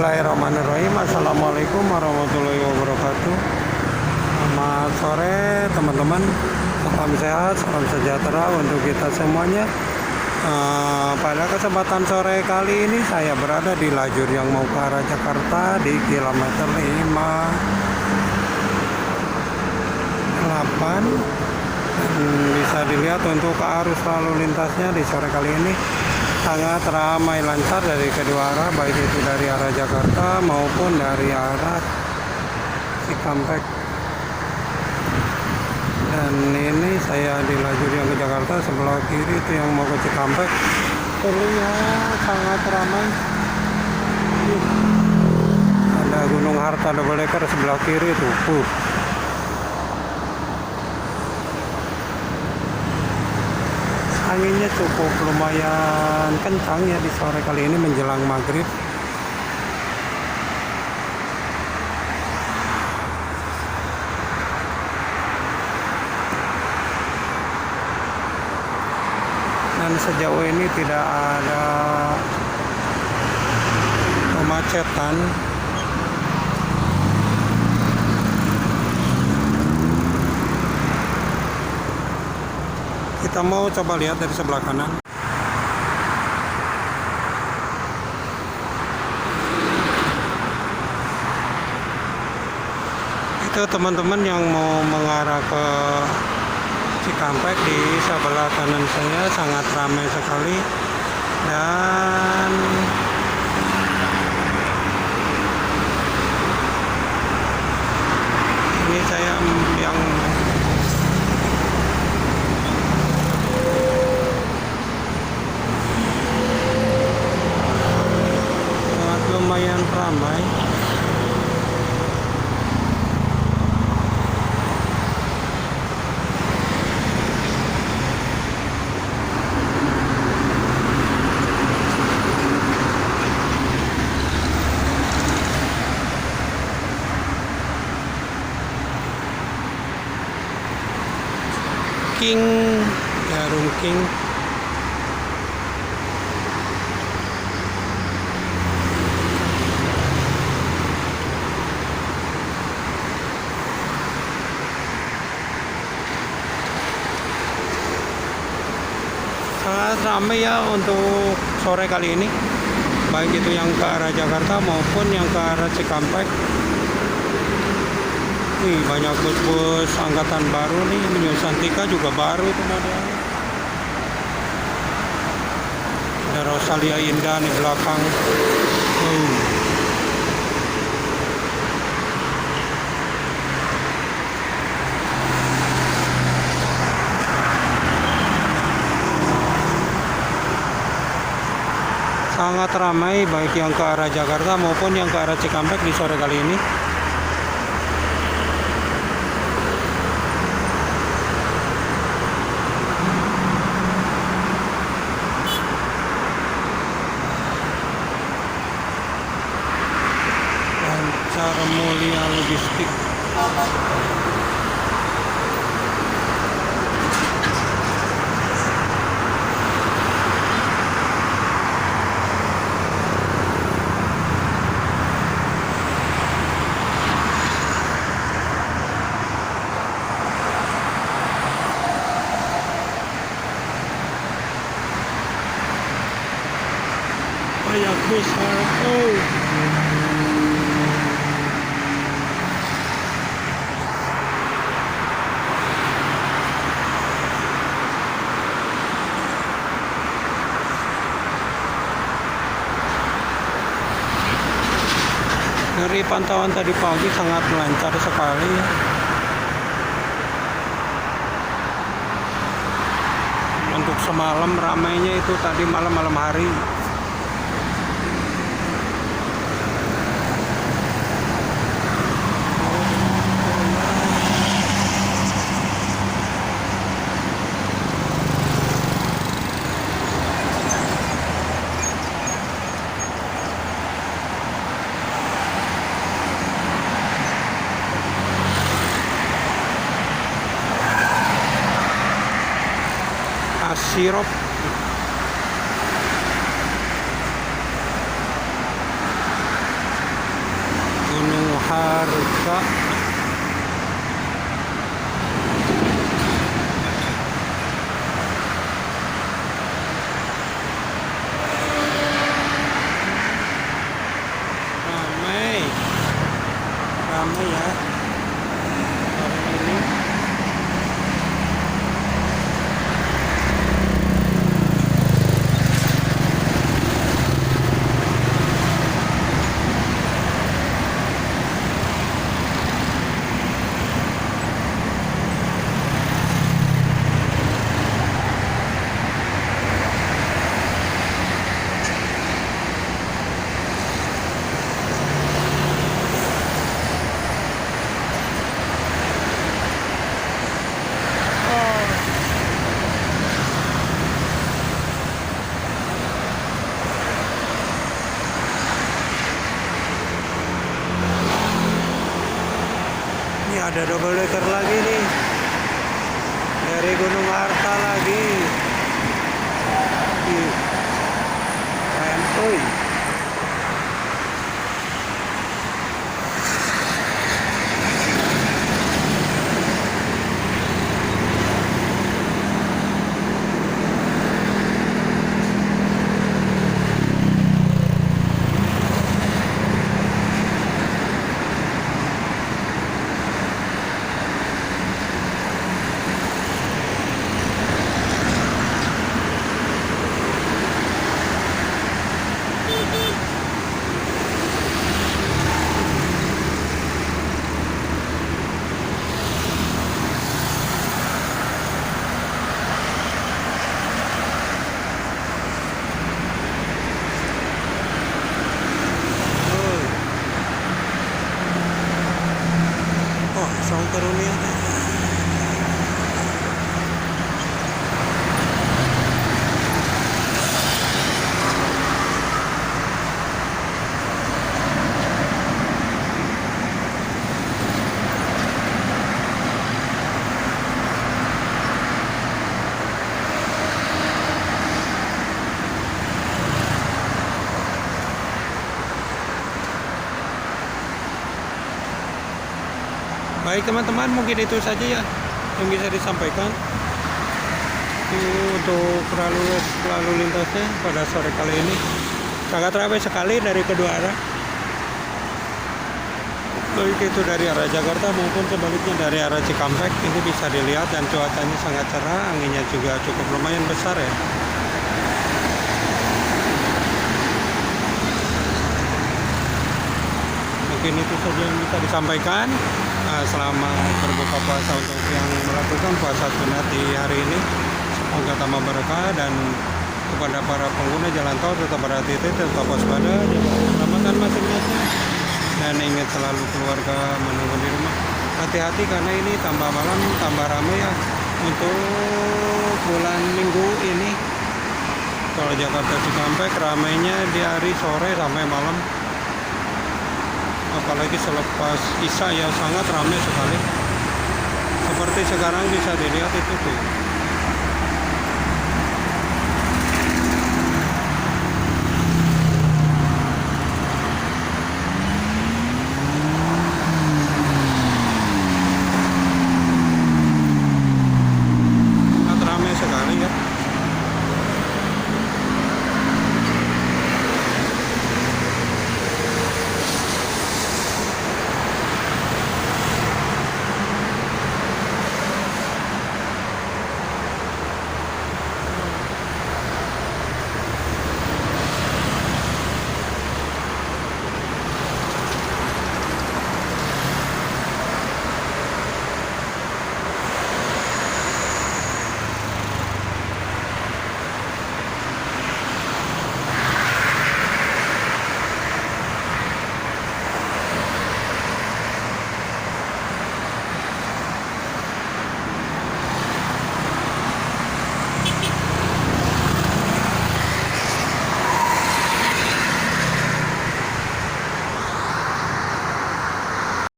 Bismillahirrahmanirrahim. Assalamualaikum warahmatullahi wabarakatuh. Selamat sore teman-teman. Salam sehat, salam sejahtera untuk kita semuanya. Pada kesempatan sore kali ini saya berada di lajur yang mau ke arah Jakarta di kilometer 58. Bisa dilihat untuk arus lalu lintasnya di sore kali ini sangat ramai lancar dari kedua arah, baik itu dari arah Jakarta maupun dari arah Cikampek. Dan ini saya di lajur yang ke Jakarta, sebelah kiri itu yang mau ke Cikampek terlihat sangat ramai. Ada Gunung Harta double decker sebelah kiri tuh. Anginnya cukup lumayan kencang ya di sore kali ini menjelang maghrib. Dan sejauh ini tidak ada kemacetan. Kita mau coba lihat dari sebelah kanan. Itu teman-teman yang mau mengarah ke Cikampek, di sebelah kanan saya sangat ramai sekali. Dan ini saya yang lumayan ramai. King, Jarum King. Sangat ramai ya untuk sore kali ini, baik itu yang ke arah Jakarta maupun yang ke arah Cikampek. Nih banyak bus-bus angkatan baru nih, Santika juga baru teman-teman. Ada Rosalia Indah di belakang. Sangat ramai baik yang ke arah Jakarta maupun yang ke arah Cikampek di sore kali ini. Lancar Mulia Logistik. Banyak besar. Dari pantauan tadi pagi sangat lancar sekali. Untuk semalam ramainya itu tadi malam hari. Sirup. harga. Ramai, ramai ya hari ini. Ini ada double decker lagi nih dari Gunung Harta lagi. Ih, keren tuh. Oh, langsung turun ya. Baik teman-teman, mungkin itu saja ya yang bisa disampaikan untuk lalu lintasnya pada sore kali ini. Sangat ramai sekali dari kedua arah, baik itu dari arah Jakarta maupun sebaliknya dari arah Cikampek. Ini bisa dilihat dan cuacanya sangat cerah, anginnya juga cukup lumayan besar ya. Mungkin itu saja yang bisa disampaikan. Selamat berbuka puasa untuk yang melakukan puasa sunat di hari ini. Semoga tambah berkah, dan kepada para pengguna jalan tol tetap berhati-hati, tetap waspada, jaga keselamatan masing-masing, dan ingat selalu keluarga menunggu di rumah. Hati-hati karena ini tambah malam tambah ramai ya untuk bulan Minggu ini. Kalau Jakarta Cikampek ramainya di hari sore sampai malam. Apalagi selepas Isya ya sangat ramai sekali. Seperti sekarang bisa dilihat itu tuh.